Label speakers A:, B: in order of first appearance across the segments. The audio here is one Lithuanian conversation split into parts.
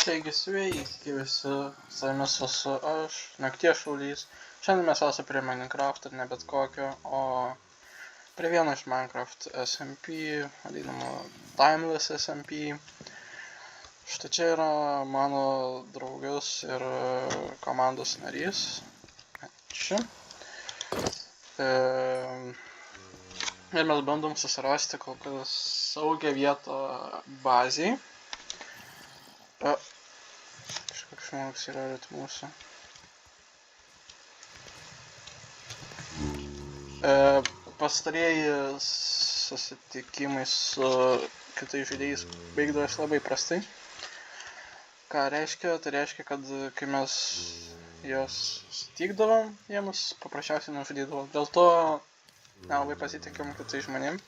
A: Taigi sveiki visi, su jumis esu aš, Nakties Šaulys. Šiandien mes esame prie Minecraft ir ne bet kokio, o prie vieno iš Minecraft SMP, vadinamo Timeless SMP. Štai čia yra mano draugas ir komandos narys. Čia. Ir mes bandom susirasti kol kas saugią vietą bazei. Kažkoks žmogus yra arti mūsų. Pastarieji susitikimai su kitais žaidėjais baigdavosi labai prastai. Ką reiškia? Tai reiškia, kad kai mes juos sutikdavom, jie mus paprasčiausiai nužudydavo. Dėl to nelabai pasitikim kitais žmonėm.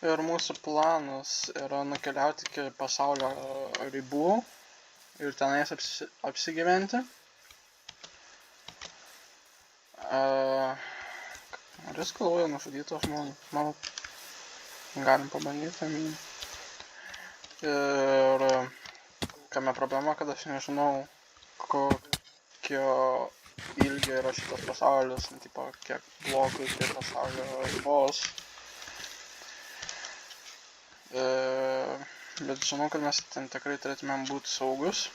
A: Ir mūsų planas yra nukeliauti iki pasaulio ribų ir tenais apsigyventi. Ar jis galvoja nužudyto žmogų? Manau, galim pabandyti. Ir kame problema, kad aš nežinau, kokio ilgio yra šitas pasaulis, tipo, kiek blokų iki pasaulio ribos. Bet žinau, kad mes ten tikrai turėtumėm būti saugus.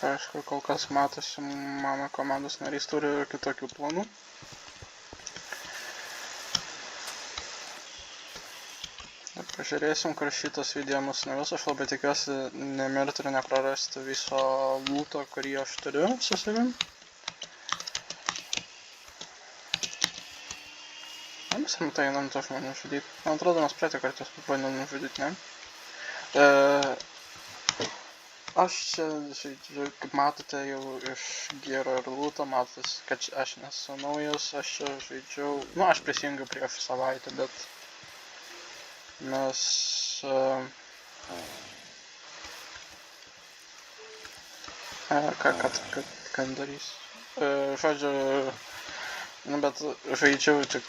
A: Aišku, kol kas matosi, mano komandos narys turi kitokių planų. Ir pažiūrėsim, kur šitas video mus nuves. Aš labai tikiuosi nemirti ir neprarasti viso lūto, kurį aš turiu su savim. Mes rimtai einam to žmonių žudyti. Man atrodo, mes praeitą kartą pabandėm nužudyti, ne? Aš čia žaidžiu, kaip matote, jau iš gero ir lūto, matosi, kad aš nesu naujas, aš čia žaidžiau, nu, aš prisijungiau prieš savaitę, bet mes ką darys? Žodžiu, nu, bet žaidžiau tik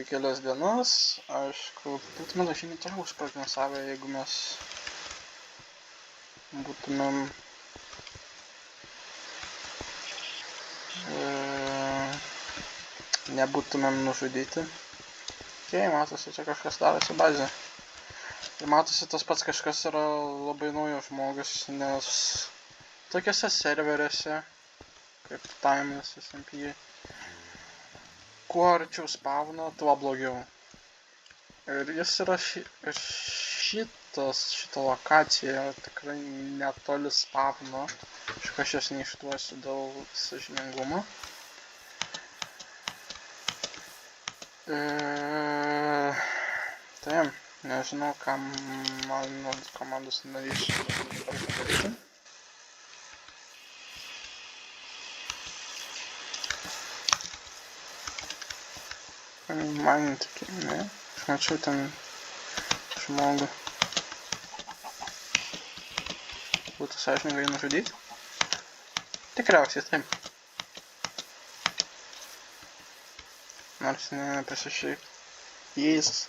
A: kelias dienas, aišku, būtume žymiai toliau užprognozavę, jeigu mes būtumėm nebūtumėm nužudyti. Okay, matosi, čia kažkas darosi bazė. Ir matosi, tas pats kažkas yra labai naujas žmogus, nes tokiuose serveriuose, kaip Timeless SMP, kuo arčiau spawno, tuo blogiau. Ir jis yra šita lokacija tikrai netoli spawno. Aš jas neišduosiu dėl sąžiningumo. Taip, nežinau, ką mano komandos narys padaryti. Man tik, ne? Aš mačiau ten žmogų. Būtų sąžiningai nužudyti? Tikriausiai taip. Nors neprisišiaip. Jėzus.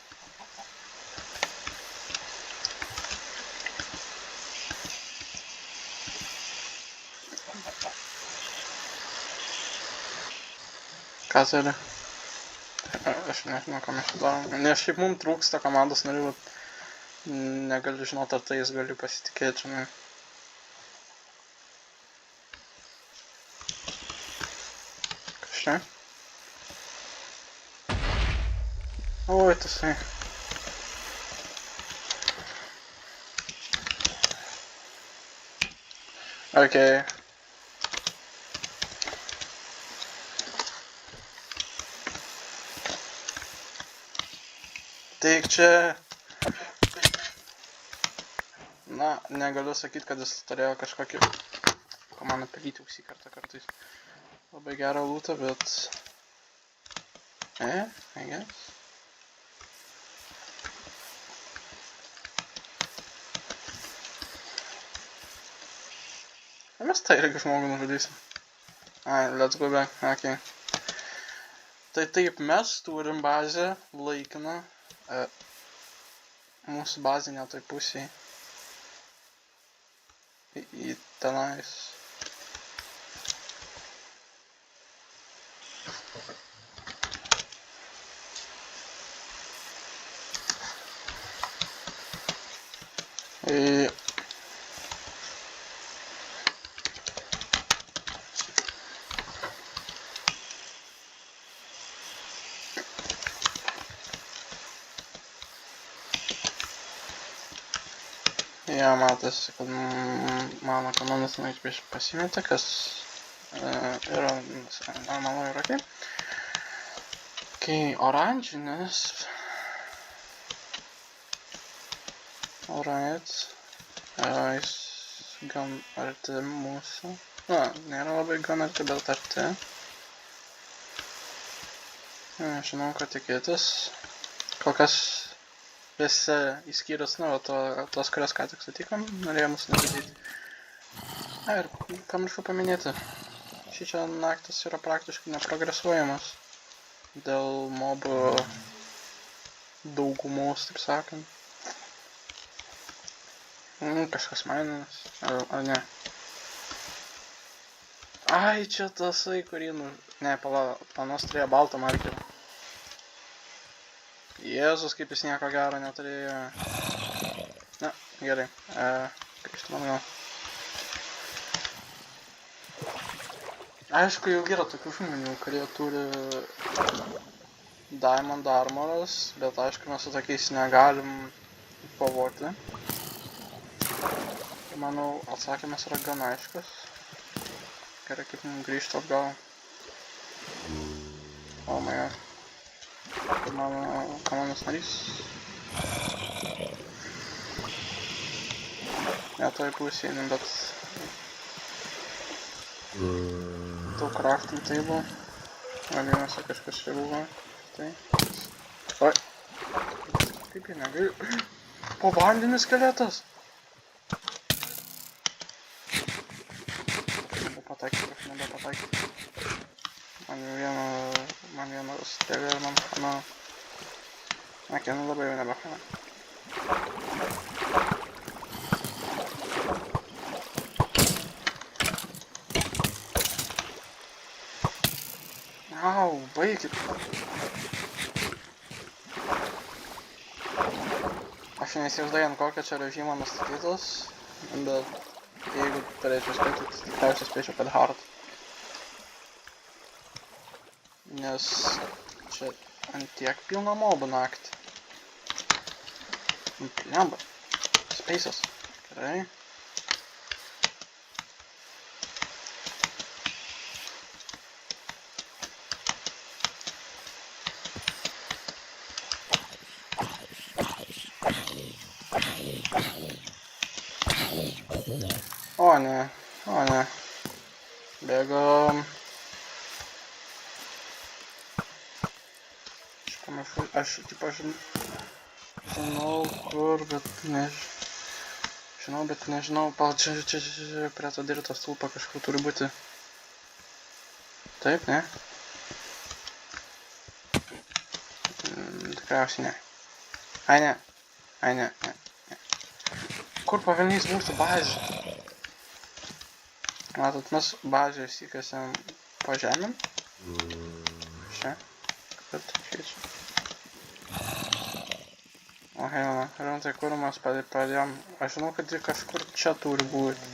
A: Ką tai yra? Aš nežinau, ką mes čia darom. Nes šiaip mums trūksta komandos narių, negaliu žinoti, ar tai jis galiu pasitikėti, žinai. Kas čia? Oi, tasai. Okei. Taigi čia, na, negaliu sakyti, kad jis turėjo kažkokį, ko man apelyti ausį kartais, labai gerą lūtą, bet, I guess. Mes tai irgi žmogų nužudysim. Let's go back, okay. Tai taip, mes turim bazę laikiną. Mūsų bazė ne toj pusėje. tenais. Ja, matosi, kad mano komandos narys prieš pasimetė, kas yra normalu ir okei. Kai oranžinis, jis gan arti mūsų. Na, nėra labai gan arti, bet arti. Nežinau, ką tikėtis. Kol kas visi įskyrus, tos, kurias ką tik sutikom, norėjo mus nužudyti. Ir pamiršau paminėti. Šičia naktis yra praktiškai neprogresuojamas. Dėl mobų daugumos, taip sakant. Kažkas mainas, ar ne? Ai, čia tasai, kurį Ne, panos turėjo baltą markerį. Jėzus, kaip jis nieko gero neturėjo. Na, gerai. Grįžtam atgal. Aišku, jau yra tokių žmonių, kurie turi Diamond Armoras, bet aišku, mes su tokiais negalim kovoti. Manau, atsakymas yra gan aiškus. Gerai, kaip mums grįžti atgal. Oh my god. Mano komandos narys. Ne toj pusėj, bet... Tų crafting table. Vadinasi, kažkas čia buvo. Tai... Oi. Kaip jie negaliu... Po vandeniu skeletas! Nebepataikyti. Man vieno strėlė ir man chana. Okei, labai jau nebechana. Au, baikit. Aš neįsivaizduoju, ant kokio čia režimo nustatytas, bet jeigu turėčiau spėti, tai tikriausiai spėčiau, kad hard. Nes čia ant tiek pilna mobų naktį. Blemba. Space'as. Gerai. O ne. Bėgam. Aš žinau kur, bet nežinau, čia prie to dirto stulpo kažkur turi būti. Taip, ne? Tikriausiai ne. Ai ne. Kur pavelnys mūsų bazė? Matot, mes bazę įsikasėm po žemėm. Čia. Kad išėsiu. O tai kur mes padėjom? Aš žinau, kad ji kažkur čia turi būti.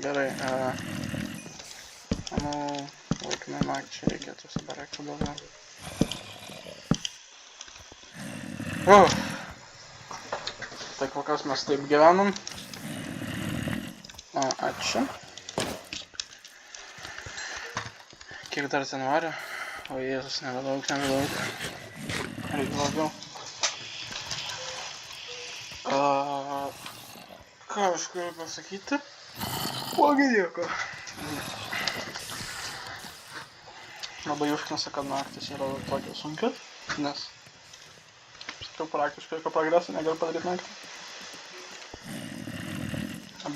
A: Gerai, manau, laikinai nakčiai reikėtų subarekti daugiau. Tai kol kas mes taip gyvenam. Ačiū. Kiek dar ten vario? O Jėzus, nebedaug. Reikia labiau. Ką aš galiu pasakyti? Blogai nieko. Labai užknisa, kad naktis yra tokia sunki, nes sakiau, praktiškai jokio progreso negaliu padaryti naktį.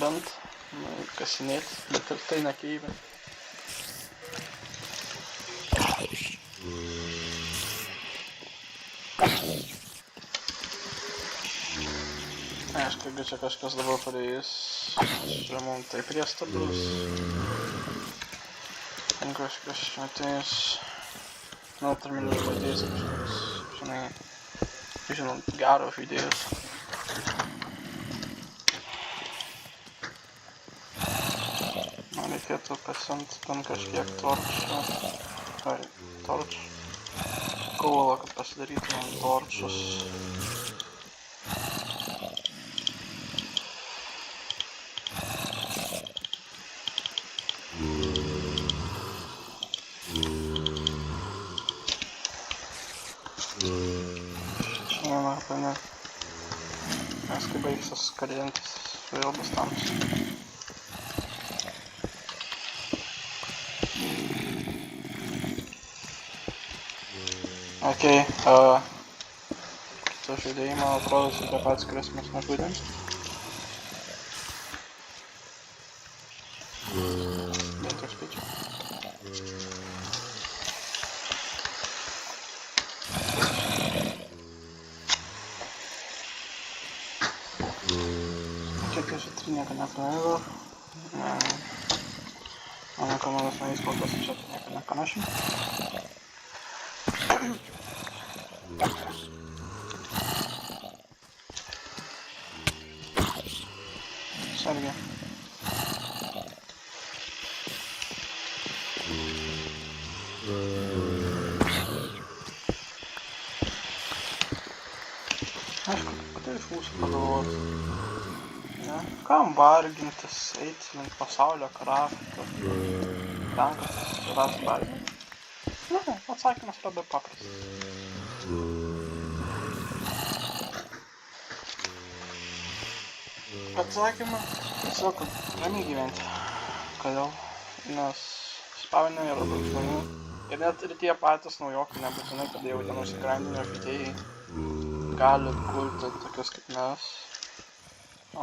A: Bent kasinėti, bet ir tai nekeivė. Aišku, jeigu čia kažkas dabar pareis, čia mums taip priesta bus. Jeigu kažkas čia ateis, nu, tarminį ateis kažkas, žinai, gero žaidėjas. Man reikėtų pasiimti bent kažkiek torčų, kovalą, kad pasidarytumėm torčus. Šiandien arba ne, nes kai baigsis karintis, vėl bus tamsus. Okei, kitų žaidėjai, man atrodo, su tie pats, kuriuos mes nežaidėm. Bent jau spėčiau. Čia tai šitri nieko nepraleido. Mano komandos narys kol kas čia nieko nepanašim. Sargi. Aišku, tai iš mūsų pagalvot. Ne? Kam vargintis, eiti link pasaulio krafto? Tam, kad susiras varginti? Ne, atsakymas yra be paprastas. Atsakymą tiesiog ramiai gyventi. Kodėl? Nes spavinė yra daug žmonių. Ir net ir tie patys naujokai, nebūtinai, kad jau ten nusigrandinio žaidėjai gali kurti tokius kaip mes. O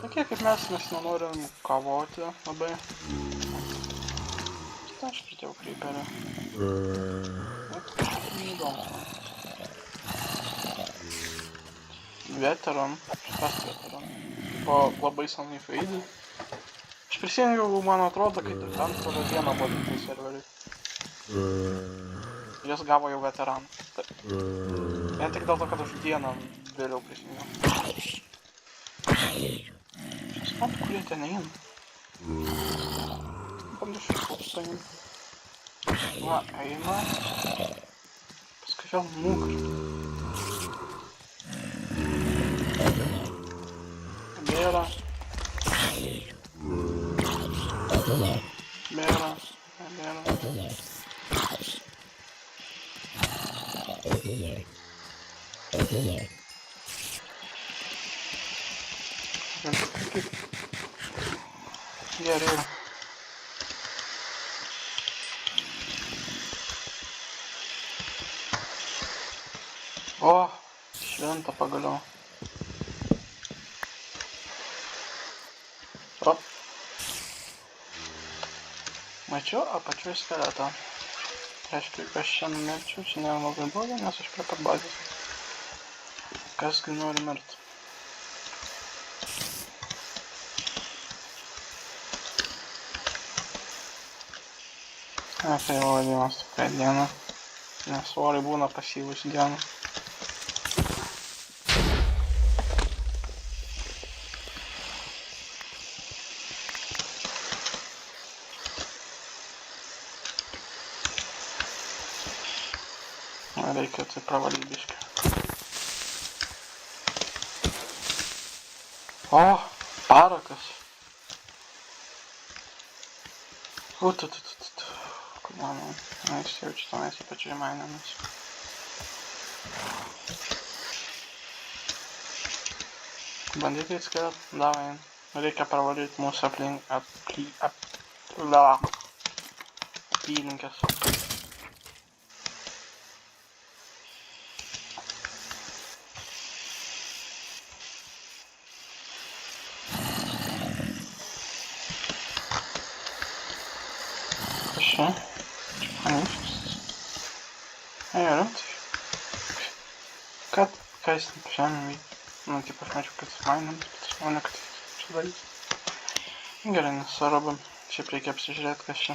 A: tokie kaip mes nenorim kovoti labai. Tai aš pridėjau kryperį. Bet kažkaip neįdomu. Veteran, šitas veteran, buvo labai senai žaidė. Aš prisijungiau, man atrodo, kai tik antrą dieną buvo tik tai serveriai. Jis gavo jau veteraną. Taip. Vien tik dėl to, kad aš dieną vėliau prisijungiau. Šis man kurie ten eina. Bandyšiu paustami. Va, eina. Paskui vėl nukrita. Bėra. Bėra. Gerai. O, šventa pagaliau. O. Mačiau apačioj skeletą. Reiškia, jeigu aš čia numirčiau, čia nėra labai blogai, nes aš prie pat bazės. Kasgi nori mirt. Tai jau vadinamas tokia diena, nes orai būna pasyvus dieną. Reikia tai pravalyti biškį. O, parakas. Kodėl man? Jis jaučia tenais ypač žemainėmis. Bandykai atskiriat? Davai. Reikia pravalyti mūsų apylinkės. Čia panašus. Ką jis šiandien veikia? Nu, tipo, aš mačiau, kad mainams, bet aš manau, kad čia darys. Gerai, nesvarbu. Šiaip reikia apsižiūrėti, kas čia.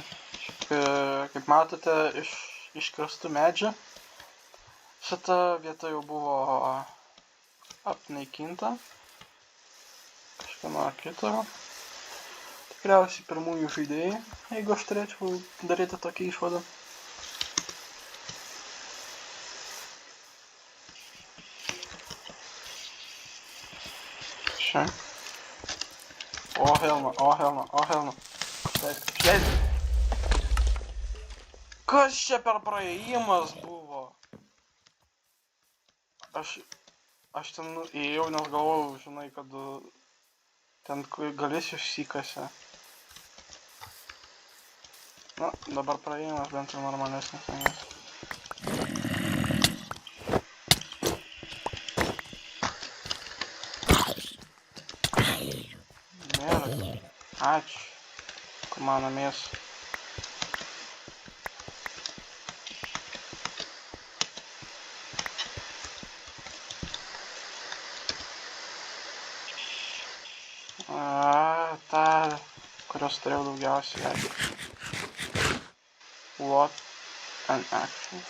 A: Kaip matote, iš iškirstų medžių šita vieta jau buvo apnaikinta. Kažkieno kito. Tikriausiai pirmųjų žaidėjai, jeigu aš turėčiau daryti tokį išvadą. Čia. O helna. Išleisk. Kas čia per praėjimas buvo? Aš ten ėjau, nes galvojau, žinai, kad ten galėsiu išsikasę. Na, dabar praėjimas bent jau normalesnis. Gerai. Ačiū. Kur mano mėsą. Ta, kurios turėjau daugiausiai. What an action.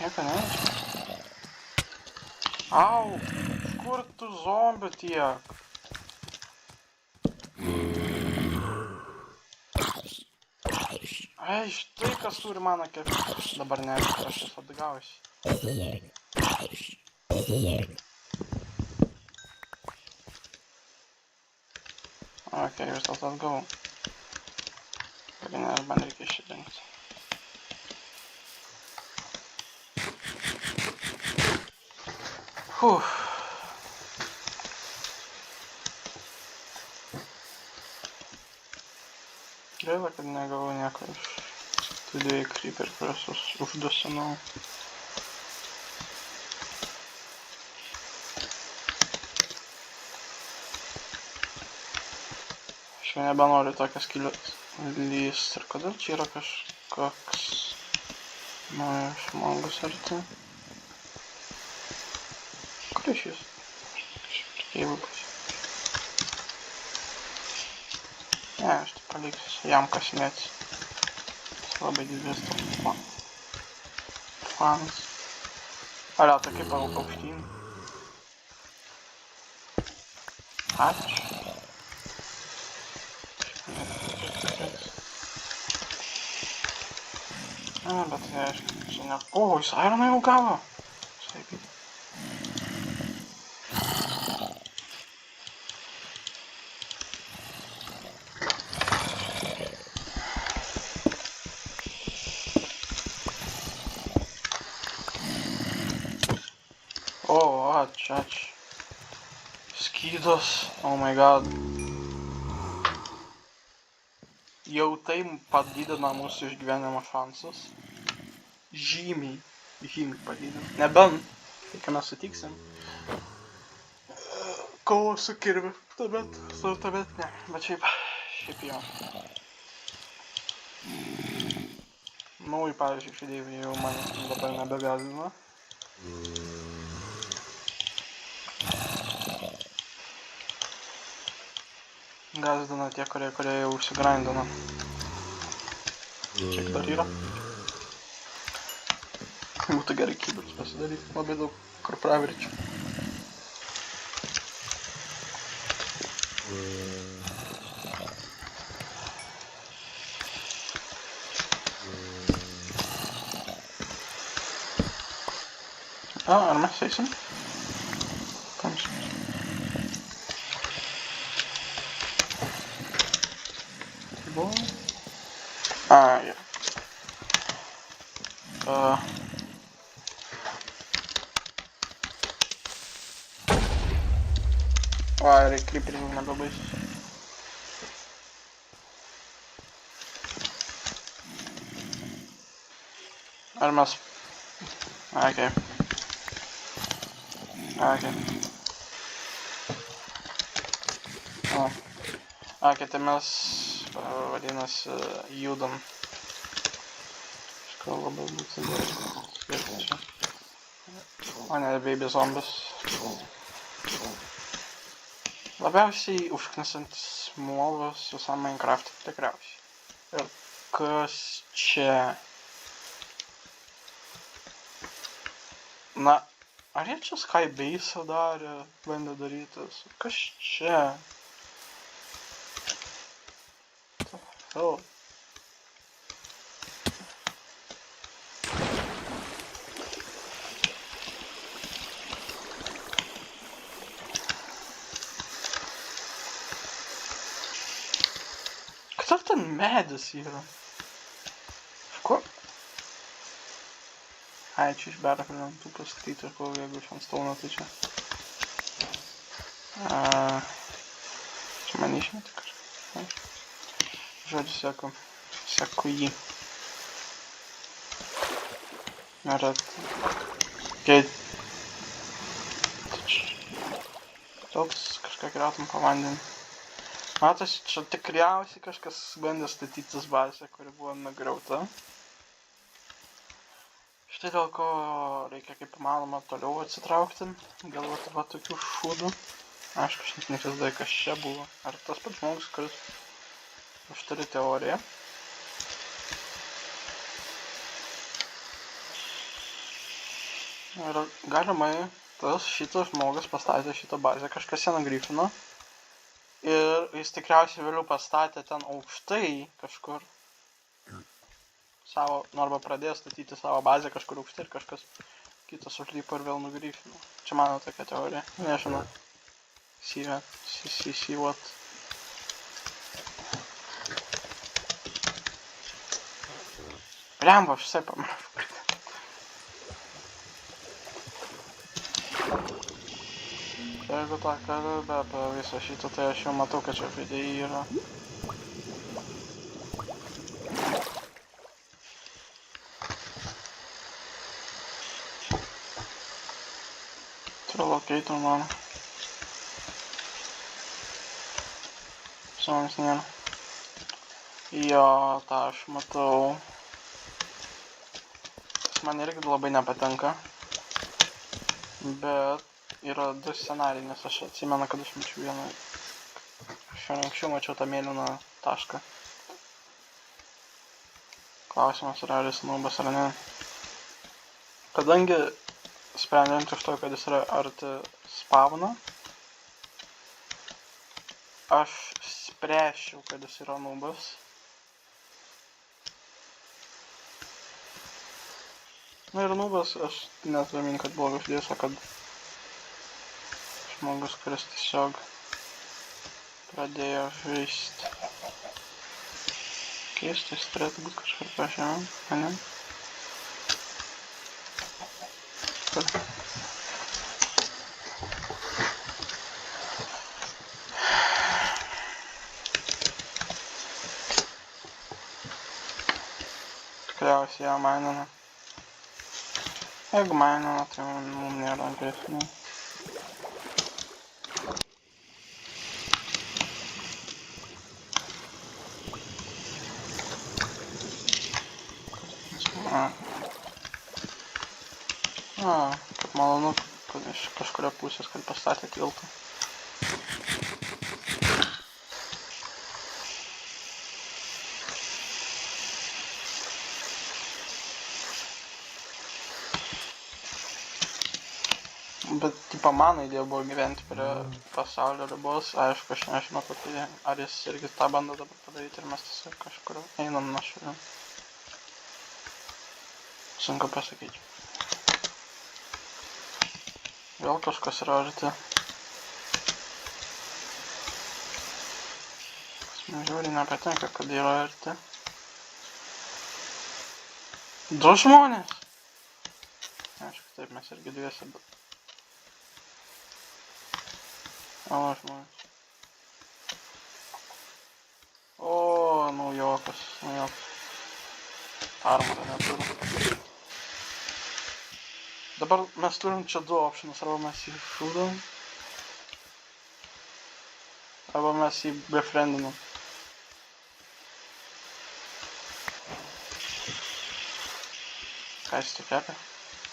A: Nieko neaišku. Au, kur tu zombių tiek? Ai, štai kas turi mano kepti. Dabar neaišku, aš esu atgausiu. Ok, vis dėlto atgavau. Gerai, nes man reikia išsidengti. Gaila, kad negavau nieko iš tų dviejų creeper, kuriuos uždusinau. Aš jau nebenoriu tokias skylės lyst. Ir kodėl čia yra kažkoks žmogus arti? Kur iš jis? Jeigu pas. Ne, aš tai paliksiu jam kasinėti. Jis labai didelis toks fanas. Alia, tai kaip aukštyn. Ačiū. Ne, bet tai aišku, čia ne... O, jis ironą jau gavo. Sveikai. O, ačiū. Skydos, oh my god. Jau tai padidina mūsų išgyvenimo šansus. Žymiai padidina. Nebent, kai mes sutiksim. Kovo su kirviu. Tuomet ne. Bet šiaip jau. Nauji, pavyzdžiui, žaidėjai jau man dabar nebegazina. Gazdina tie, kurie jau užsigrindina. Kiek dar yra? Būtų gerai keyboards pasidaryti, labai daug kur praverčiu. Ar mes eisim? Pamsim. Tai buvo? Jo. Ir creeperis nebebaisus. Ar mes Okei. Okei. O. Okei, tai mes, vadinasi, judam. Kažką labai būtinai čia. O ne, baby zombis. Labiausiai užknisantis molas visam Minecraft'e tikriausiai. Ir kas čia? Na, ar jie čia Skybase'ą darė, bandė darytis? Kas čia? Oh. Kas ten medis yra? Ko? Ai, čia iš bero tų pastatyti, jeigu iš ant stauno, tai čia. Čia man išmeti kažką. Žodžiu, seku jį. Yra... Toks kažką grautum po vandenį. Matas, čia tikriausiai kažkas bandė statytis bazę, kuri buvo nugriauta. Štai dėl ko reikia kaip įmanoma toliau atsitraukti. Galvoti va tokių šūdų. Aišku, aš net neįsivaizduoju, kas čia buvo. Ar tas pats žmogus, kuris aš turiu teoriją. Ir galimai šitas žmogus pastatė šitą bazę, kažkas ją nugryfino. Ir jis tikriausiai vėliau pastatė ten aukštai kažkur savo, arba pradėjo statyti savo bazę kažkur aukštai ir kažkas kitas užlipo ir vėl nugryfino. Čia mano tokia teorija, nežinau. See what. Blemba, aš visai pamiršau. Jeigu tą kalbę apie visą šitą, tai aš jau matau, kad čia žaidėjai yra. Relocate man. Suomis nėra. Jo, tą aš matau. Tas man irgi labai nepatinka. Bet yra du scenarijai, nes aš atsimenu, kad aš mačiau vieną. Aš jau anksčiau mačiau tą mėlyną tašką. Klausimas yra, ar jis nubas ar ne. Kadangi sprendžiant iš to, kad jis yra arti spawno, aš spręsčiau, kad jis yra nubas. Na ir nubas, aš neturiu omeny, kad blogas žaidėjas, o kad žmogus, kuris tiesiog pradėjo žaisti. Keistai, jis turėtų būti kažkur pažemė, ane? Kur? Tikriausiai ją mainina. Jeigu mainina, tai mums nėra grėsmė. Kaip malonu, kad iš kažkurio pusės, kad pastatė tiltą. Bet, tipo, mano idėja buvo gyventi prie pasaulio ribos. Aišku, aš nežinau, ar jis irgi tą bando dabar padaryti ir mes tiesiog kažkur einam nuo šalių. Sunku pasakyti. Vėl kažkas yra arti. Kas man žiūri nepatinka, kad yra arti. 2 žmonės! Aišku, taip, mes irgi dviese, bet... O, žmonės. O, naujokas. Armorą neturiu. Dabar mes turim čia du optionus, arba mes jį šūdom, arba mes jį befriendinam. Ką jis tik kepia?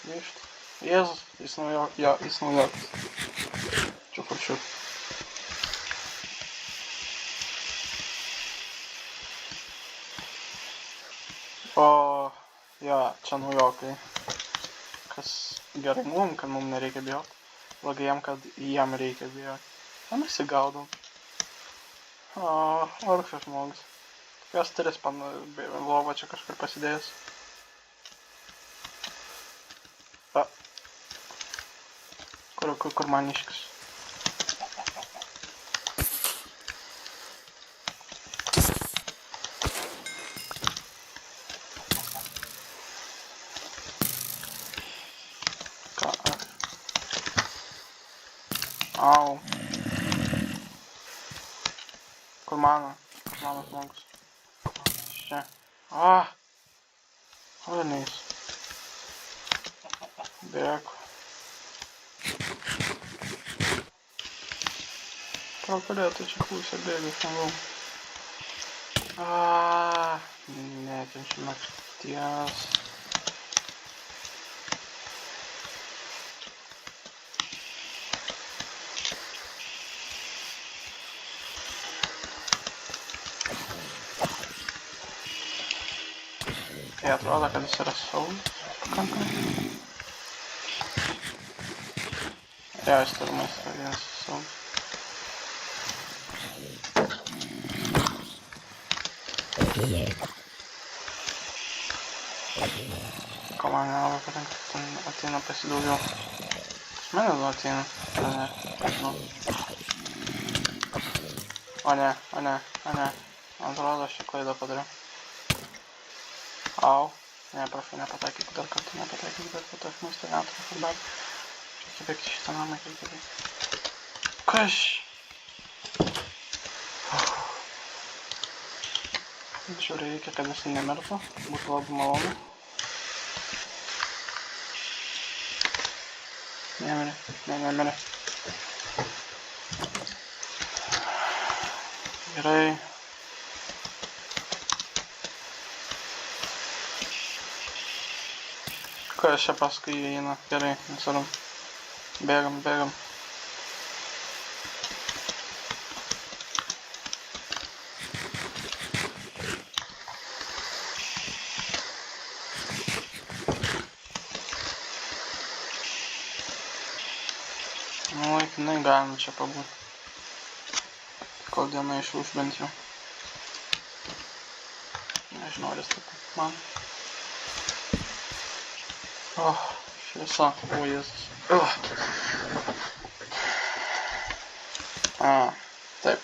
A: Grįžt. Jėzus, jis naujokas. Čia kur šiut. O, jo, čia naujokai. Kas gerai mum, kad mum nereikia bijot. Blogai jam, kad jam reikia bijot. O mes įgaudom. O, vargšas žmogus. Tikiuosi tris lovą čia kažkur pasidėjęs. A. Kur maniškis? Au. Kur mano žmogus? Čia. Velniais. Bėk. Prakalėtų čia pusę bėgių žmogau. Nekenčiu nakties. Jie atrodo, kad jis yra saugus pakankamai. Jo, jis turi maistą, vienas saugus. Ko man nelabai patinka, kad ten ateina pasidaugiau. Pas mane du ateina, ar ne? Nežinau. O ne. Man atrodo, aš šį klaidą padariau. Au. Ne, prašau, nepataikyk dar kartą, bet aš maisto neturiu kalbėti. Reikia bėgti šitą namą, kaip gerai. Kas? Tačiau reikia, kad jis nemirtų. Būtų labai malonu. Nemirė. Gerai. Kas čia paskui įeina? Gerai, nesvarum. Bėgam. Nu, laikinai galim čia pabūti. Kol diena išauš bent jau. Nežinau, ar jis taip man. Šviesa. O, Jėzus. Taip.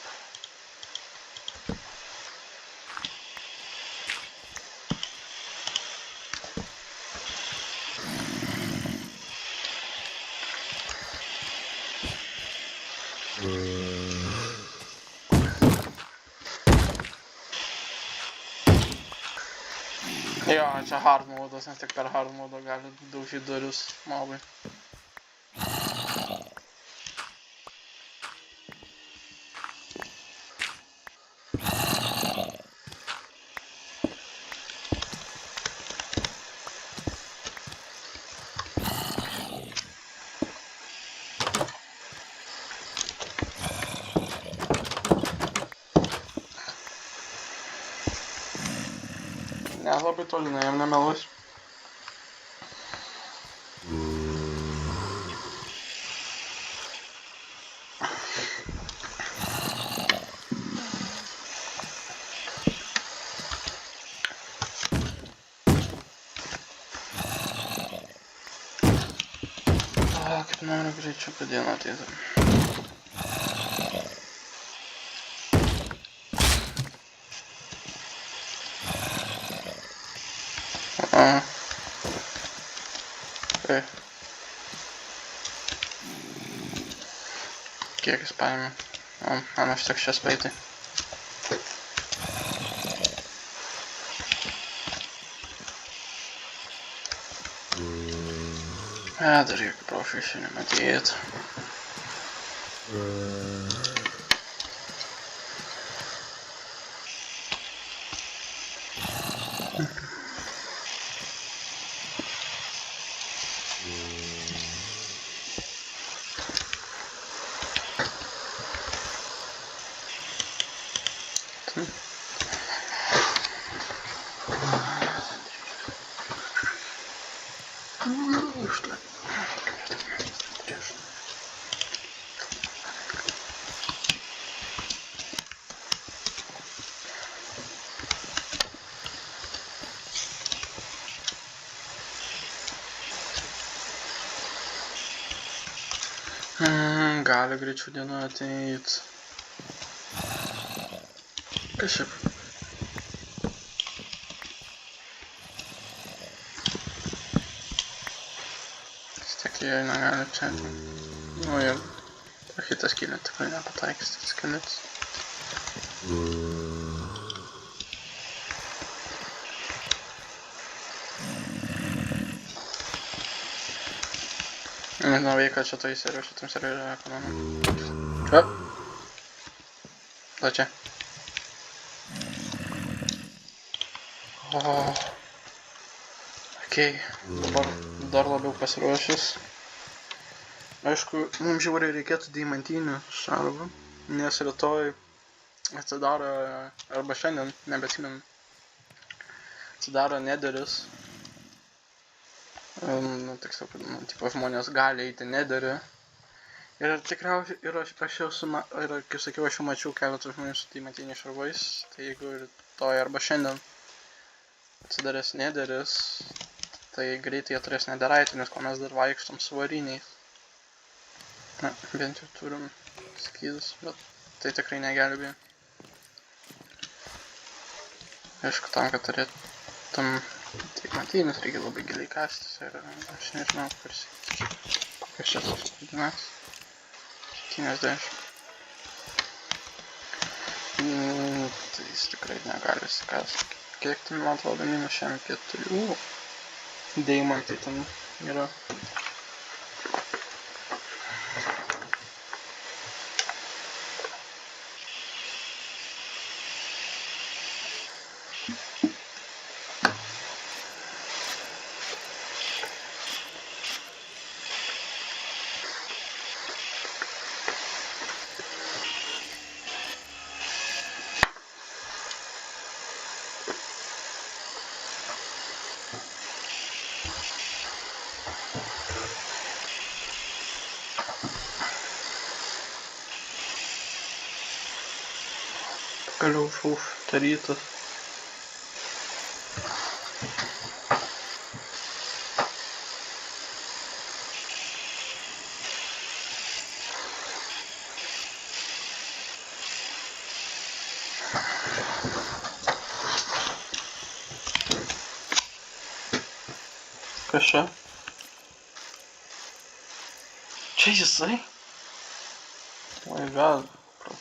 A: Jo, čia hard modas, nes tik per hard modą gali daužyti duris mobai. Ne, labai toli nuėjom, nemeluos. Kaip noriu greičiau, kad diena ateitų. Kiek jis paėmė? Man užteks čia spėti. Dar jokių profešių nematėt. Gali greičiau diena ateit. Kas šiaip? Vis tiek jie negali čia. Nu ir hitą skylę tikrai nepataikys, tas skelis. Nežinau, veikia šitam serijoje ekonomika. Čia. Da čia. Okei, dabar dar labiau pasiruošęs. Aišku, mums žiauriai reikėtų deimantinių šarvų, nes rytoj atsidaro, arba šiandien, nebeatsimenu, atsidaro nederis. Tiksliau, tipo žmonės gali eiti nederį. Ir tikriausiai, ir aš jau, kaip sakiau, aš jau mačiau keletą žmonių su deimantiniais šarvais, tai jeigu rytoj arba šiandien atsidarės nederis, tai greitai jie turės nederaitinius, kol mes dar vaikštom su variniais. Na, bent jau turim skydus, bet tai tikrai negelbė. Aišku, tam, kad turėtum deimantinius, reikia labai giliai kastis ir aš nežinau, kokios čia tos koordinacijos. 70. Tai jis tikrai negali skasti. Kiek ten, man atrodo, minus šiam 4 deimantai ten yra. Pagaliau uždarytas. Kas čia? Čia jisai? Oi, gal.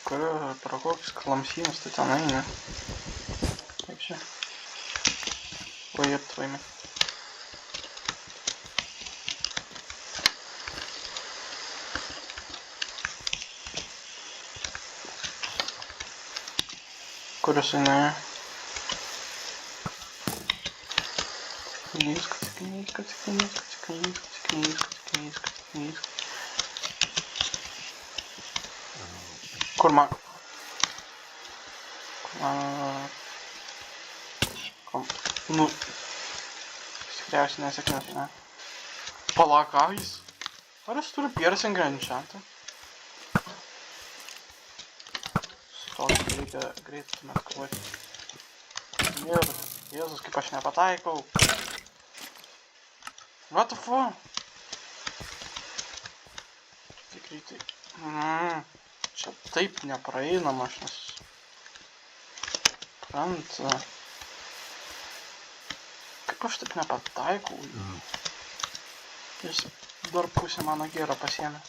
A: Pro kokius klamsynus tai ten eina. Kaip čia? Oi, ir tvaimi. Kur jisai nuėjo? Kur man? Nu... Tikriausiai nesėkmės, ne? Palauk, ką jis? Ar jis turi piercingą enchantą? Stokį reikia greitai metkuoti. Ir... Jėzus, kaip aš nepataikau. What the fuck? Tik greitai. Čia taip nepraeinama, aš nes... Pranta. Kaip aš taip nepataikau? Jis dar pusę mano gėrą pasiėmė.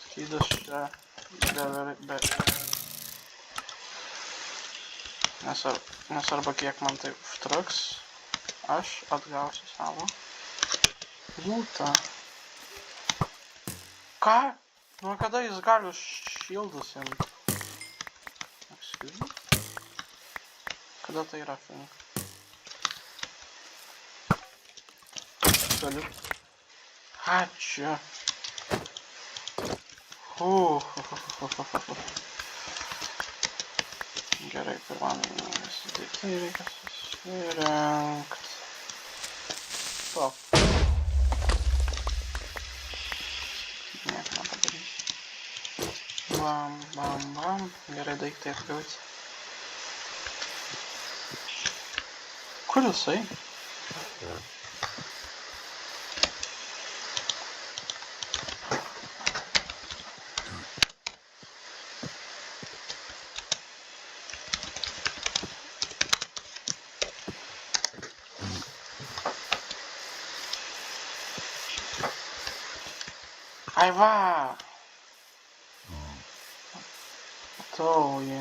A: Skydas čia... Nes arba kiek man tai užtruks, aš atgausiu savo lūtą. Ką? Nuo kada jis gali šildus imt? Excuse me? Kada tai yra fink? Galiu. Ačiū. Gerai, pirmam visi daiktai reikia susirenkt. Stop. Nieko nepadarysiu. Bam, bam, bam. Gerai, daiktai atgauti. Kur jisai? Ai va! Matau jį.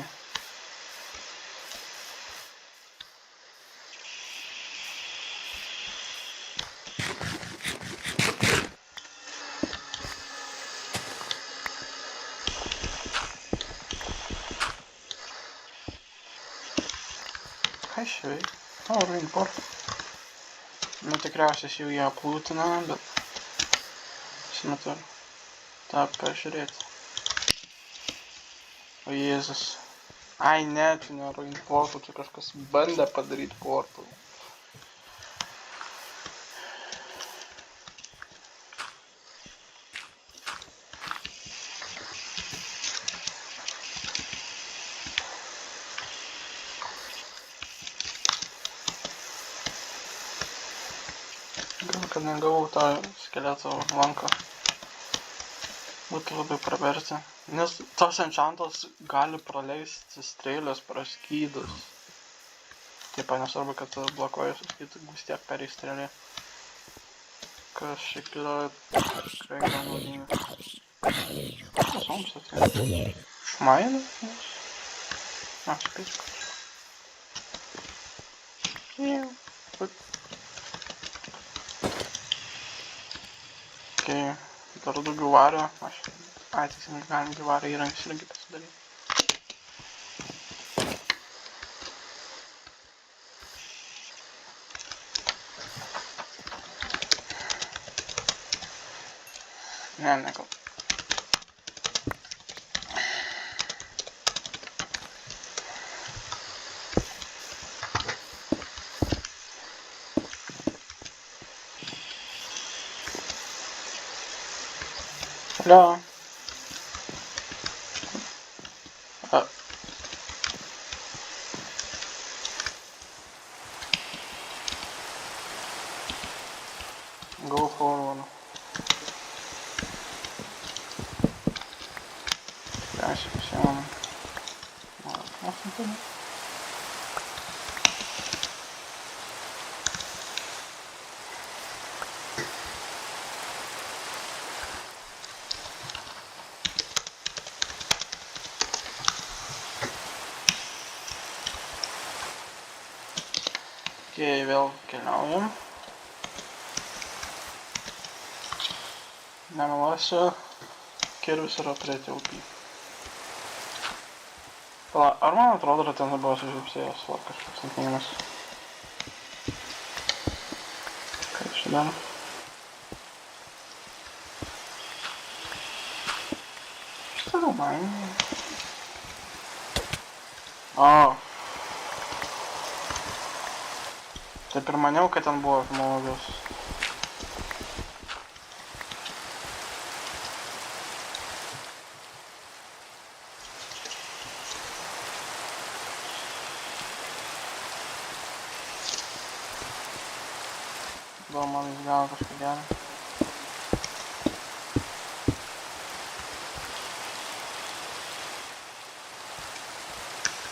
A: Ką iš veik? O, Rainport. Nu, tikriausiai jau ją aplūtina, bet... Aš neturiu. tą peržiūrėti. O Jėzus. Ai ne, čia nėra portal, čia kažkas bandė padaryti portal. Gal kad negavau tą skeleto lanką. Būtų labai praverti. Nes tos enchantos gali praleisti strėlės pro skydus. Taip, nesvarbu, kad blokuoja su skydus, vis tiek pereis strėlė. Kas šiek yra tikrai gan naudinga. Kas mums atėjo? Šmaina? Spėčiu. Okay. Dar daugiau vario, tiksliai galim vario įrankis irgi pasidaryti. Ne, gal. Hello. Go forward. Persecução. Nossa, Okay, vėl keliaujam. Nemeluosiu, kelius yra prie tilpį. Pala, ar man atrodo, kad ten buvo sužipsėjęs kažkoks antinimas? Ką čia daro? Šitą gal man? O. Taip ir maniau, kad ten buvo žmogus. Gal man jis gavo kažką gerą.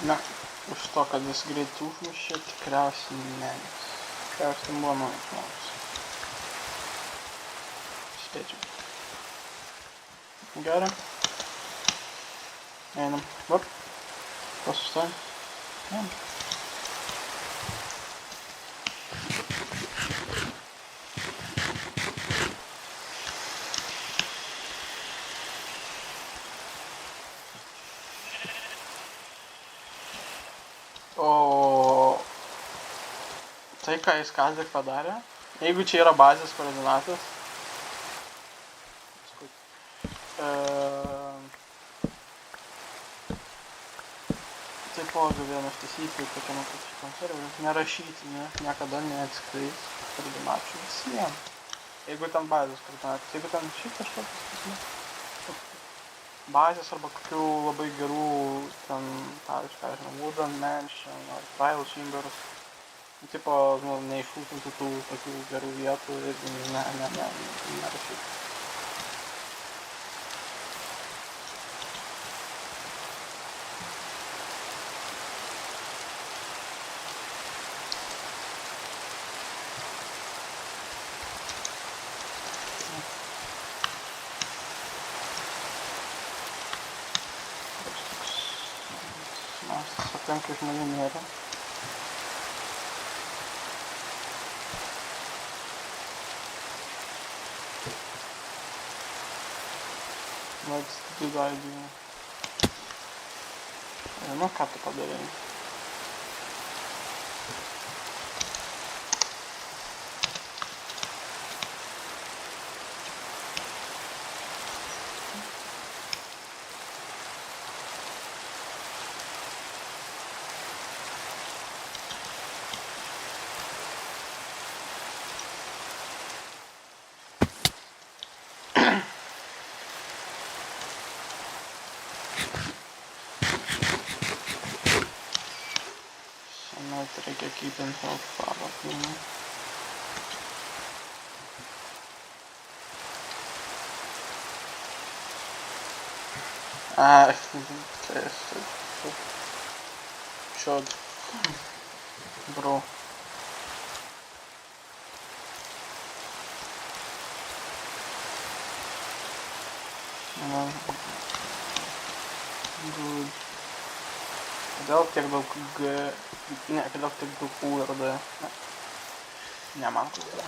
A: Ne, už to, kad jis greit užmušė, tikriausiai ne. Tikriausiai buvo naujas žmogus. Spėčiau. Gerai. Einam. Vap. Pasustojam. Einam. Štai ką jis ką tik padarė. Jeigu čia yra bazės koordinatas. Taipogi viena iš taisyklių, tokiame kaip šitam serveriu, nerašyti, niekada neatskleis koordinačių visiems. Jeigu ten bazės koordinatas, jeigu ten šiaip kažkokios bazės arba kokių labai gerų, ten, pavyzdžiui, ką žinau, Wooden Mansion ar Trial Chambers, tipo, neišūkintų tų tokių gerų vietų ir nerašyti. Aplinkui žmonių nėra. Let's do the idea. Nu, ką tu padarai? Reikia keep in health probably. Should. Bro. Good. Kodėl tiek daug G... Ne, kodėl tiek daug U ir D? Ne man kodėl.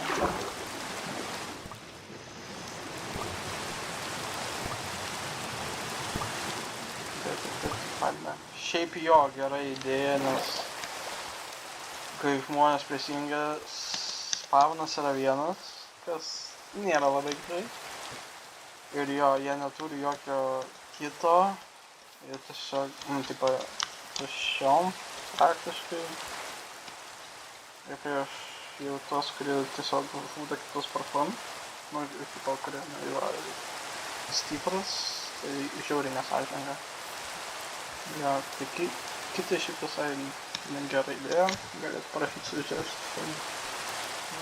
A: Šiaip jo gera idėja, nes kai žmonės prisijungia, spawnas yra vienas, kas nėra labai gerai. Ir jo, jie neturi jokio kito. Jie tiesiog, tipo, tuščiom praktiškai. Ir kai aš jau tos, kurie tiesiog žūda kitus parfum, nu, ir tipo, kurie yra stiprus, tai žiauriai nesąžininga. Jo, tai kitai šiaip visai gerą idėją, galėtų parašyti sužesti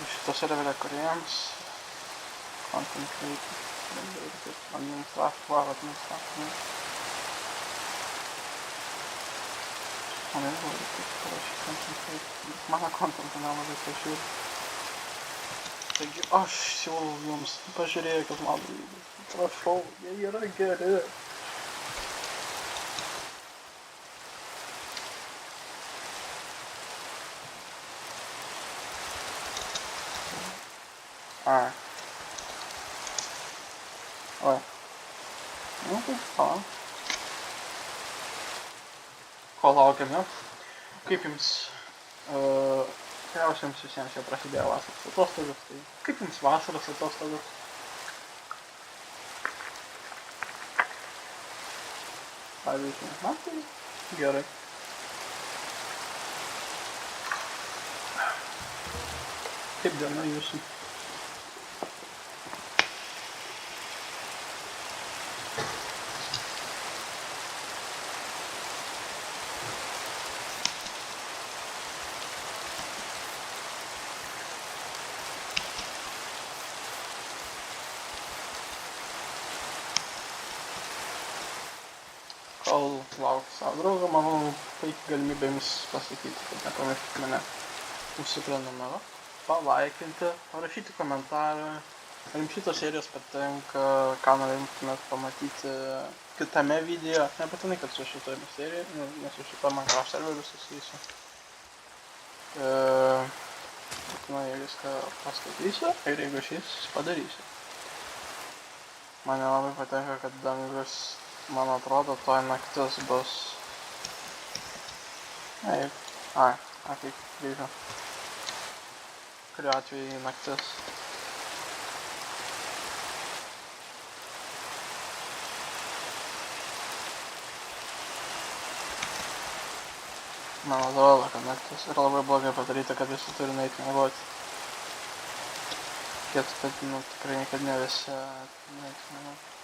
A: šito serverio kūrėjams, content creator, administratorių. Man irgi reikėtų parašyti content creator, bet mano contentą nelabai pažiūrė. Taigi aš siūlau jums, pažiūrėkit mano videos, prašau, jie yra geri. Oi. Nu, tai ką. Ko laukiame? Kaip jums, tikriausiai jums visiems jau prasidėjo vasaros atostogos, tai kaip jums vasaros atostogos? Pavyzdžiui, man tai gerai. Kaip diena jūsų? Kol laukiu savo draugą, manau, puikiai galimybė jums pasakyti, kad nepamirškite mane mūsų prenumerą, palaikinti, parašyti komentarą, ar jums šitos serijos patinka, ką norėtumėt pamatyti kitame video, nebūtinai, kad su šitoje serija, nes su šito Minecraft serveriu susijusiu. Būtinai viską paskaitysiu ir jeigu šis padarysiu. Man labai patinka, kad dangus, man atrodo, toj naktis bus. Kaip grįžo. kuriuo atveju naktis. Man atrodo, kad naktis yra labai blogai padaryta, kad visi turi nueiti miegoti. Reikėtų, kad tikrai niekada ne visi nueiti miegoti.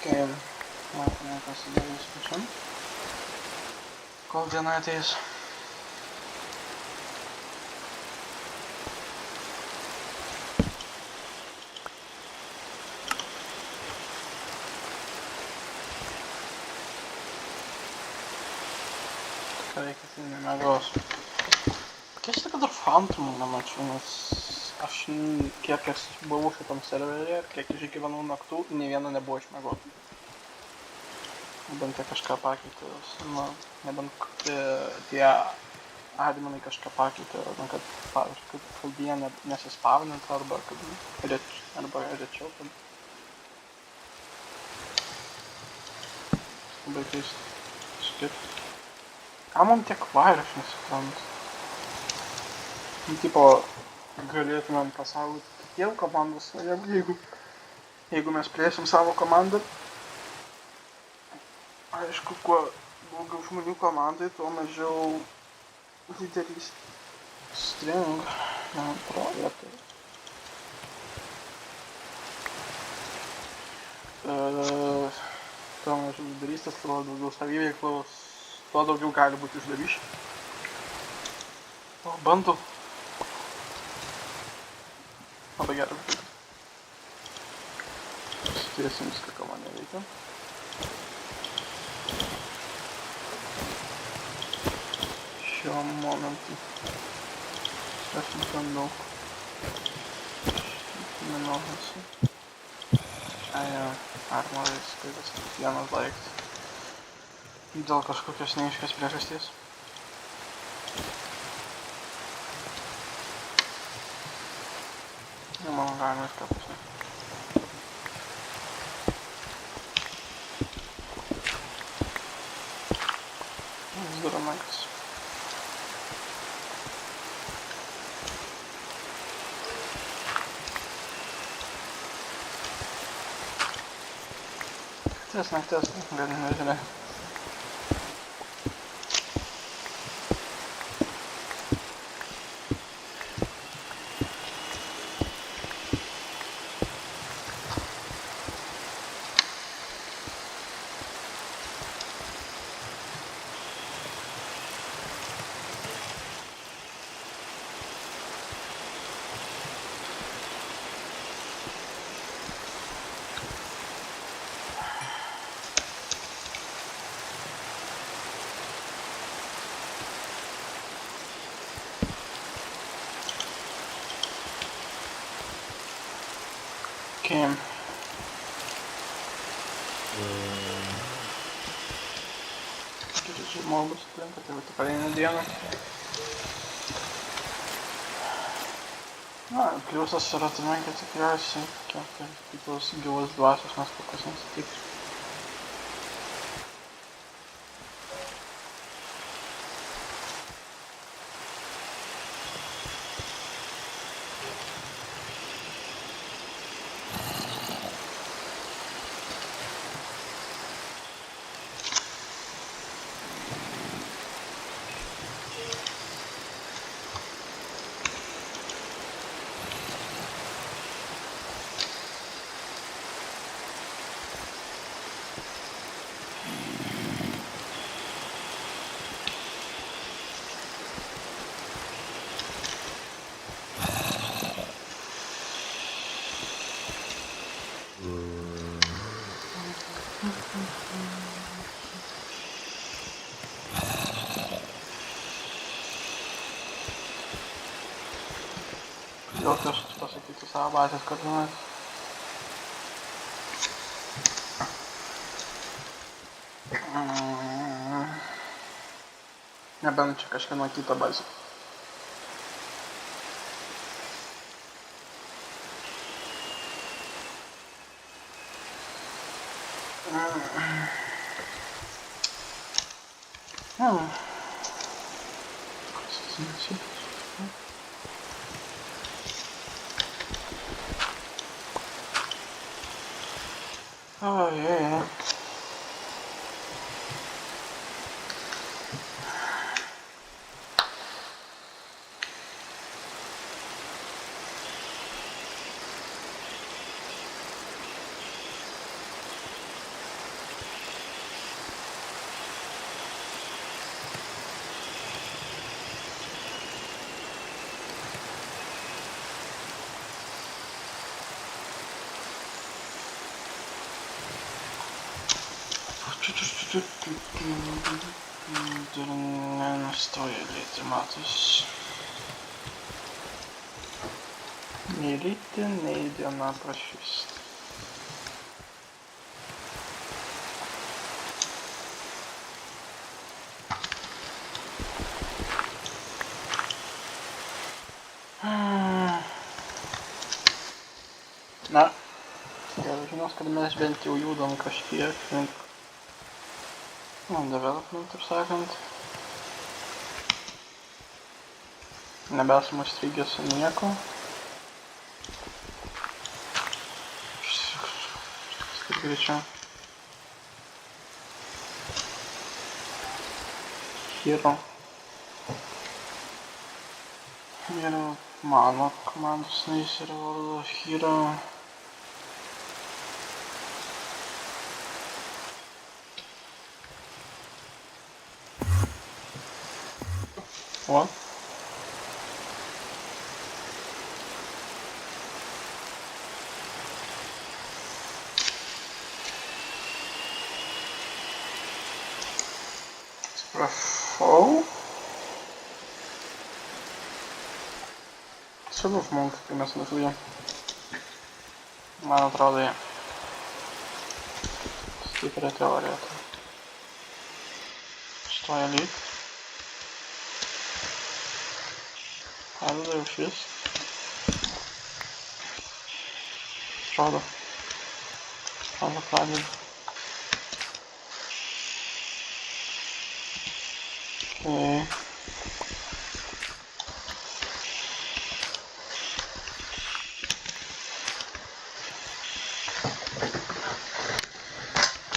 A: Okay, matome, pasidarys pačiam, kol diena ateis. Ką reikia, tai nemiegos. Keista, kad dar Phantomų nemačiau, nes aš kiek buvau šitam serveryje ir kiek išgyvenau naktų, nei vieno nebuvo išmiegoti. Nebent tai kažką pakeitė, nebent tie adminai kažką pakeitė, kad, pavyzdžiui, kad jie nesispavinintų arba rečiau. Labai keista. Skip. Ką man tiek vairių, aš nesuprantu. Tipo, galėtumėm pasaugoti kitiem komandos, jeigu mes plėsim savo komandą. Aišku, kuo daugiau žmonių komandai, tuo mažiau didelis string projektai. Tuo mažiau lyderystės, tuo daugiau saviveiklos, tuo daugiau gali būti išdavysčių. O bandau. Labai gerai. Sutiesim viską, ką man nereikia. Šiuo momentu. Aš ten daug. Minausiu. Armorais, kaip vienas daiktas. Dėl kažkokios neaiškios priežasties. Manau, galima viską pasiekti. Vis dar naktis. Naktis, gali nežinai. Okay. Čia žmogus aplinka, tai va tikrai eina dieną. Na, pliusas yra tame, kad tikriausiai kitos gyvos dvasios mes kokios nesitiks. Gal kažkas pasakytų savo bazės koordinates. Nebent čia kažkieno kito bazė. Ojej. Dar nenustoja lyti, matos. Nei lyti, nei diena prašvysta. Na, gerai žinos, kad mes bent jau judam kažkiek link development, taip sakant. Nebesam užstrigę su nieko. Kaip greičiau. Hero. Mano komandos narys yra vardas Hero. What? Atsiprašau. Svarbu žmogus, kai mes nužudėm. Man atrodo, jie. Stiprią teoriją. Stoja lyg. Pradeda jau šis. Atrodo pradeda. Okay.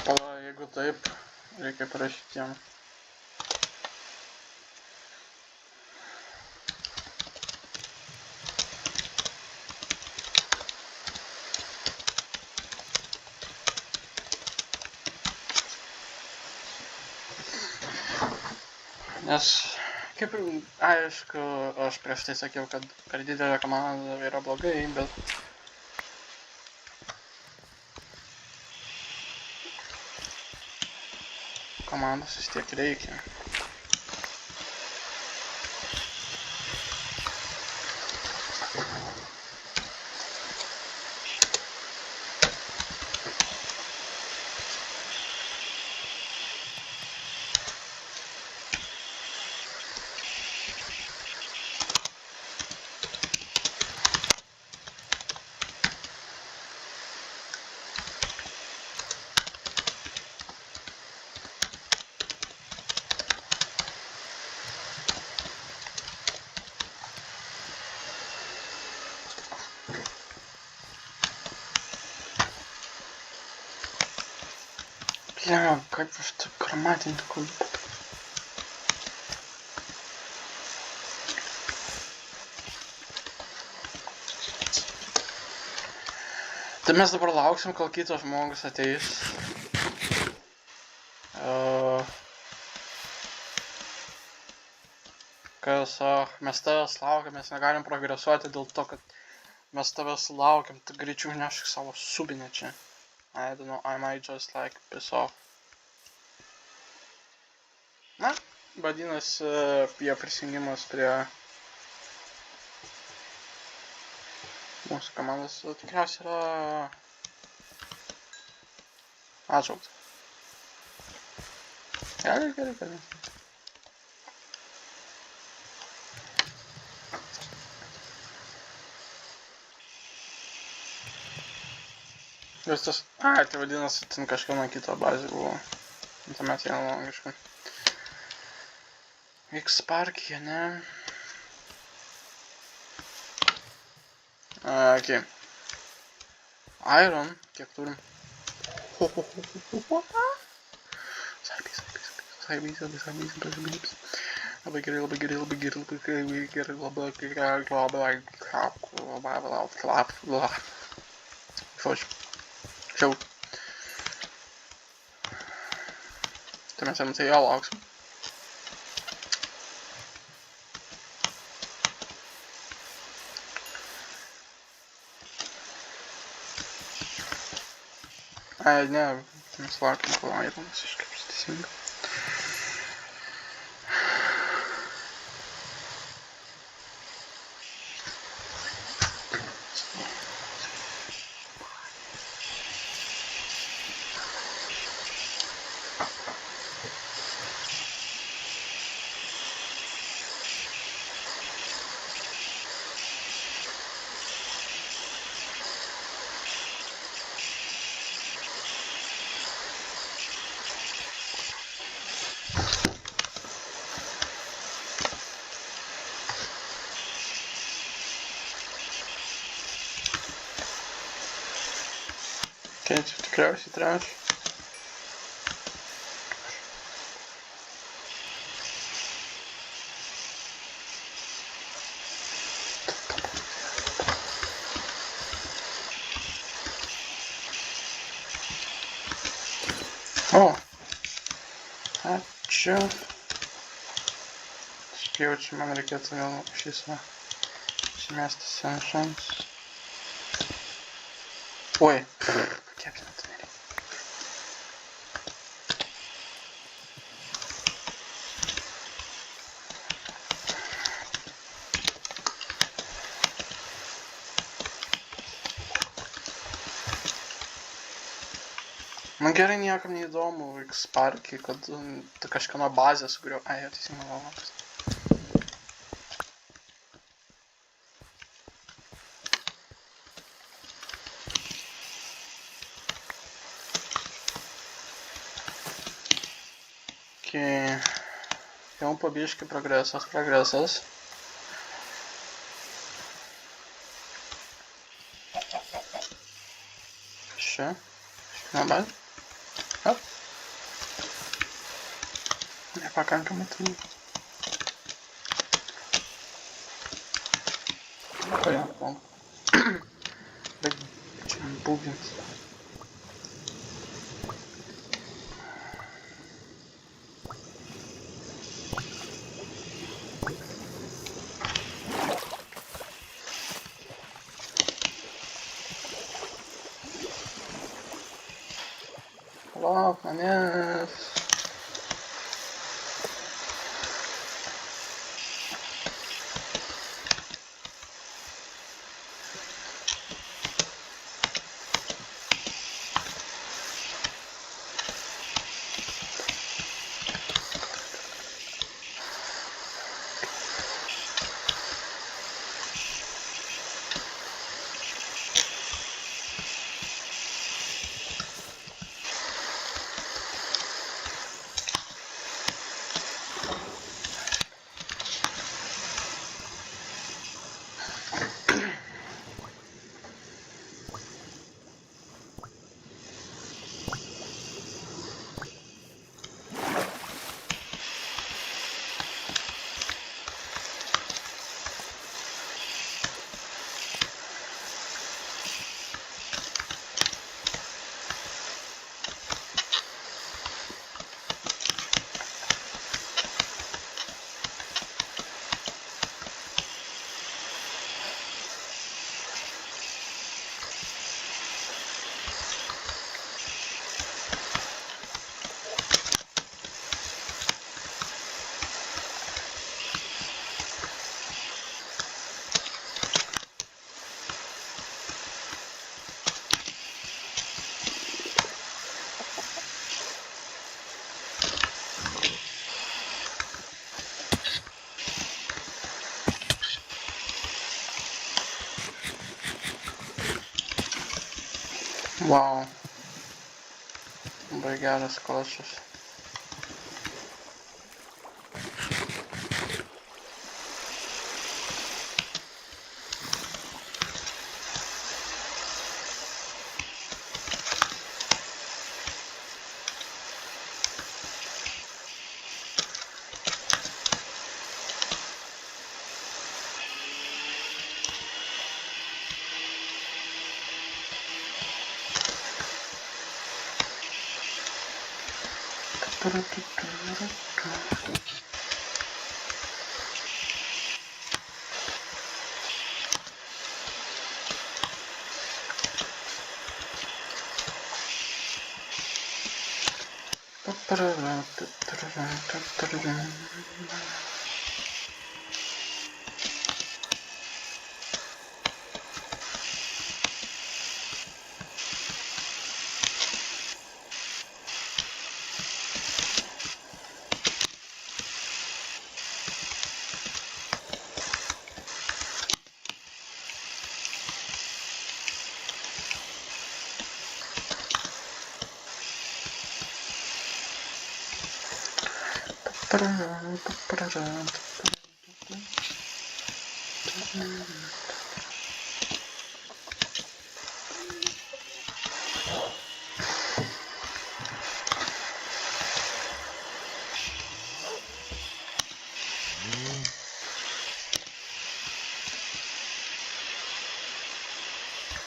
A: Pala, jeigu taip, reikia parašyti jam. Nes, kaip ir aišku, aš prieš tai sakiau, kad per didelė komanda yra blogai, bet komandos vis tiek reikia. Bля, как вы что, громадин такой. Tai mes dabar lauksim, kol kitas žmogus ateis. Mes tavęs laukiam, mes negalim progresuoti dėl to, kad mes tavęs laukiam, tu greičiau nešk savo subinę čia. I don't know, I might just like piss off. Na, vadinasi, jo prisijungimas prie mūsų komandos tikriausiai yra atšauktas. Gerai. Viskas. Tai vadinasi, ten kažkieno kito bazė buvo. Tuomet jie logiškai. X-Park'e, ne? Okay. Iron, kiek turim? Saibys. Labai gerai. Šiau. Tai mes jam tai jo lauksim. Ai, ne, mes laukiam, kol Ironas iškreps teisingai. Gente, tikriausiai trash. O! Ačiū. Sakiau, čia man reikėtų vėl šisą išmesti senšans. Oi! Kepsime tai nereikia. Man gerai, niekam neįdomu X-Park'e, kad kažkieno bazę sugriau. Ai, jau teisingai valandas. Jau pabiški progresas. Čia. Nebal. Hop. Nepakankamai turbūt. O jo, bet čia būgins. Lauk manęs. Wow. Labai geras klausas.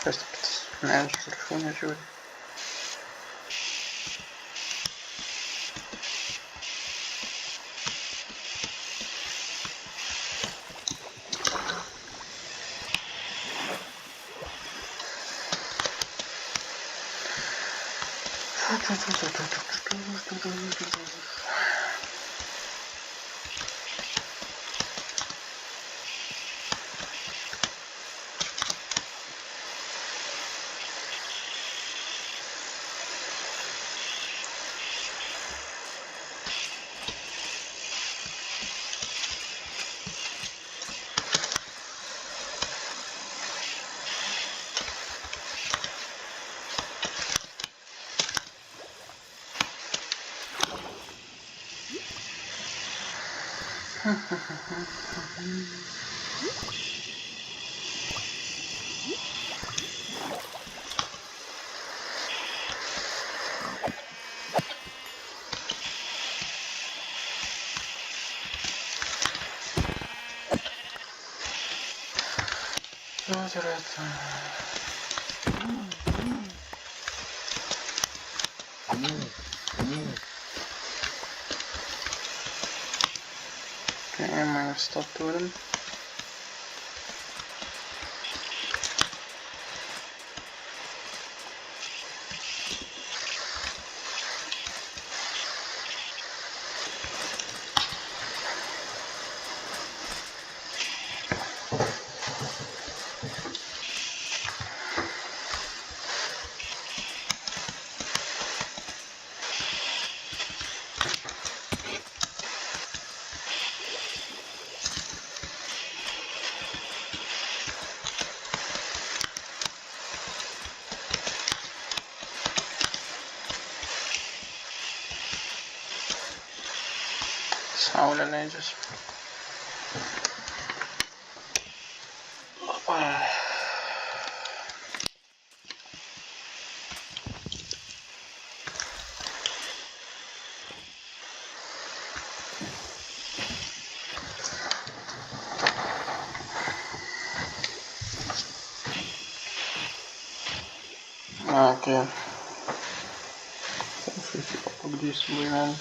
A: Kas tas medžius viršūnė žiūri? Mes to turim. Saulė leidžiasi. Okay. Trofėjai papagdysim vainelį.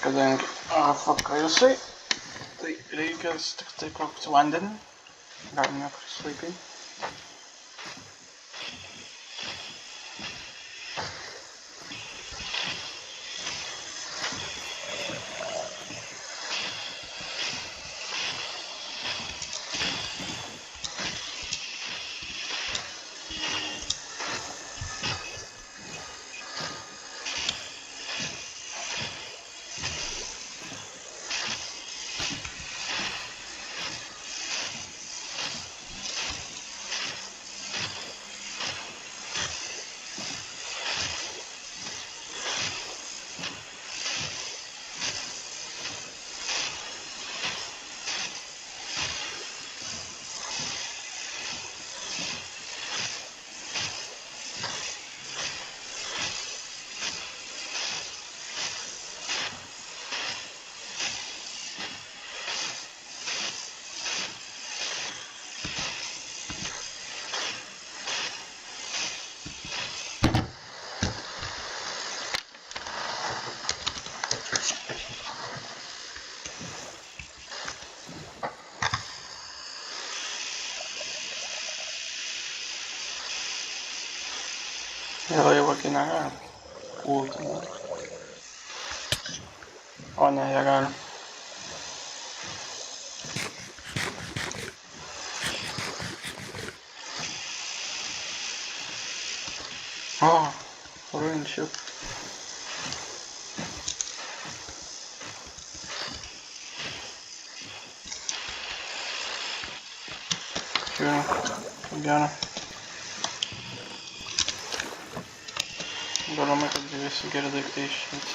A: Kadangi AFK jisai, tai reikia tik tai kaupti vandenį. Galim niekur išlaipyti. Įvairuoti negali. Ūkinį. O ne, jie gali. O, ruin ship. Žiūrėjau, gerai. Galima, kad visi geri daiktai išeiti.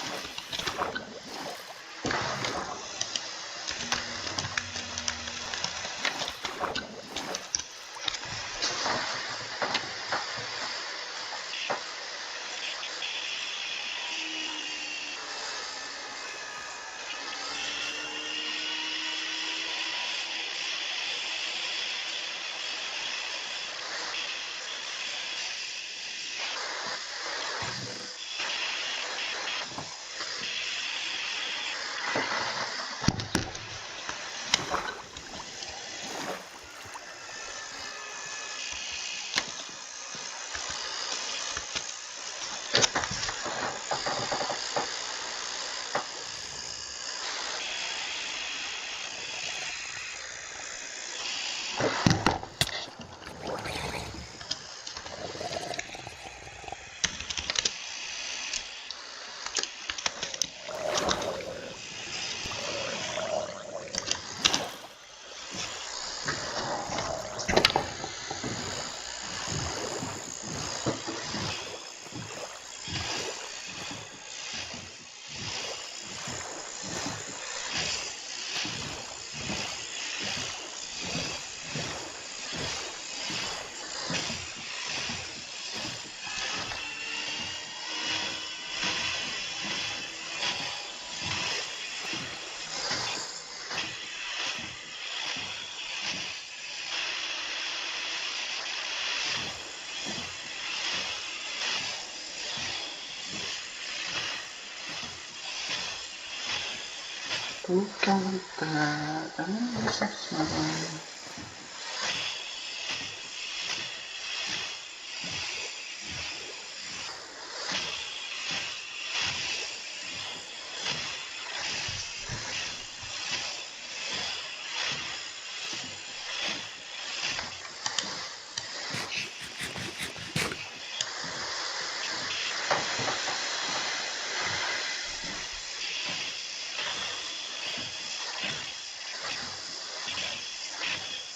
A: Tu canta,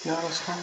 A: geras man.